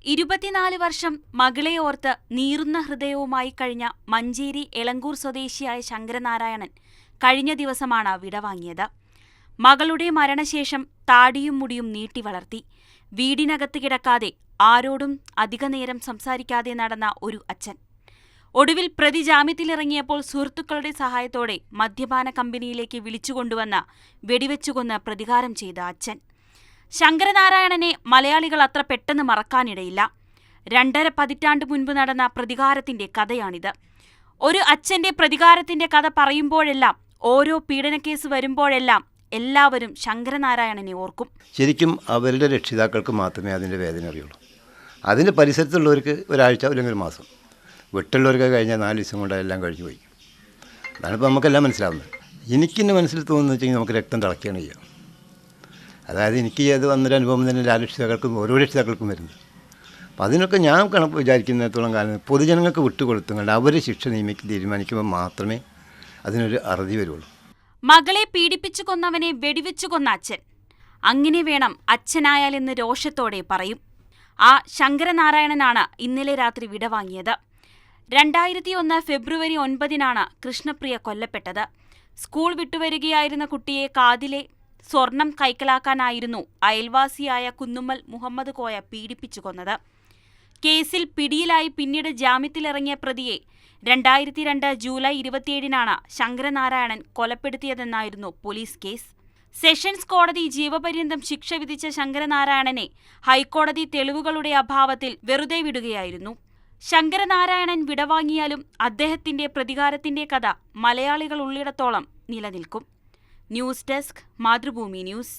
24 വർഷം മകളെ ഓർത്ത് നീറുന്ന ഹൃദയവുമായി കഴിഞ്ഞ മഞ്ചേരി എളങ്കൂർ സ്വദേശിയായ ശങ്കരനാരായണൻ കഴിഞ്ഞ ദിവസമാണ് വിടവാങ്ങിയത്. മകളുടെ മരണശേഷം താടിയും മുടിയും നീട്ടി വളർത്തി വീടിനകത്ത് കിടക്കാതെ ആരോടും അധികനേരം സംസാരിക്കാതെ നടന്ന ഒരു അച്ഛൻ. ഒടുവിൽ പ്രതി ജാമ്യത്തിലിറങ്ങിയപ്പോൾ സുഹൃത്തുക്കളുടെ സഹായത്തോടെ മദ്യപാന കമ്പനിയിലേക്ക് വിളിച്ചുകൊണ്ടുവന്ന് വെടിവെച്ചുകൊന്ന് പ്രതികാരം ചെയ്ത അച്ഛൻ. ശങ്കരനാരായണനെ മലയാളികൾ അത്ര പെട്ടെന്ന് മറക്കാനിടയില്ല. 2.5 പതിറ്റാണ്ട് മുൻപ് നടന്ന പ്രതികാരത്തിന്റെ കഥയാണിത്. ഒരു അച്ഛന്റെ പ്രതികാരത്തിന്റെ കഥ പറയുമ്പോഴെല്ലാം, ഓരോ പീഡനക്കേസ് വരുമ്പോഴെല്ലാം എല്ലാവരും ശങ്കരനാരായണനെ ഓർക്കും. ശരിക്കും അവരുടെ രക്ഷിതാക്കൾക്ക് മാത്രമേ അതിൻ്റെ വേദന അറിയുള്ളൂ. അതിൻ്റെ പരിസരത്തുള്ളവർക്ക് ഒരാഴ്ച അല്ലെങ്കിൽ ഒരു മാസം, വിട്ടുള്ളവർക്ക് കഴിഞ്ഞാൽ 4 ദിവസം കൊണ്ട് എല്ലാം കഴിഞ്ഞു പോയി. അതാണിപ്പോൾ നമുക്കെല്ലാം മനസ്സിലാവുന്നത്. എനിക്കെന്നെ മനസ്സിൽ തോന്നുന്നു വെച്ചെങ്കിൽ നമുക്ക് രക്തം തിളക്കുകയാണ് ചെയ്യുക. അതായത് എനിക്ക് അത് വന്നൊരു അനുഭവം തന്നെ എല്ലാ രക്ഷിതാക്കൾക്കും ഓരോ രക്ഷിതാക്കൾക്കും വരുന്നത്. അപ്പോൾ അതിനൊക്കെ ഞാൻ കണക്ക് വിചാരിക്കുന്നിടത്തോളം കാലം പൊതുജനങ്ങൾക്ക് വിട്ടുകൊടുത്തുകൊണ്ട് അവർ ശിക്ഷ തീരുമാനിക്കുമ്പോൾ മാത്രമേ അതിനൊരു അറുതി വരുള്ളൂ. മകളെ പീഡിപ്പിച്ചു കൊന്നവനെ വെടിവെച്ചു കൊന്ന അച്ഛൻ, അങ്ങനെ വേണം അച്ഛനായാലെന്ന് രോഷത്തോടെ പറയും. ആ ശങ്കരനാരായണനാണ് ഇന്നലെ രാത്രി വിടവാങ്ങിയത്. 2001 ഫെബ്രുവരി 9 കൃഷ്ണപ്രിയ കൊല്ലപ്പെട്ടത്. സ്കൂൾ വിട്ടുവരികയായിരുന്ന കുട്ടിയെ കാതിലെ സ്വർണം കൈക്കലാക്കാനായിരുന്നു അയൽവാസിയായ കുന്നുമ്മൽ മുഹമ്മദ് കോയ പീഡിപ്പിച്ചു കൊന്നത്. കേസിൽ പിടിയിലായി പിന്നീട് ജാമ്യത്തിലിറങ്ങിയ പ്രതിയെ 2002 ജൂലൈ 27 ശങ്കരനാരായണൻ കൊലപ്പെടുത്തിയതെന്നായിരുന്നു പോലീസ് കേസ്. സെഷൻസ് കോടതി ജീവപര്യന്തം ശിക്ഷ വിധിച്ച ശങ്കരനാരായണനെ ഹൈക്കോടതി തെളിവുകളുടെ അഭാവത്തിൽ വെറുതെ വിടുകയായിരുന്നു. ശങ്കരനാരായണൻ വിടവാങ്ങിയാലും അദ്ദേഹത്തിന്റെ പ്രതികാരത്തിന്റെ കഥ മലയാളികൾ ഉള്ളിടത്തോളം നിലനിൽക്കും. News desk, Mathrubhumi news.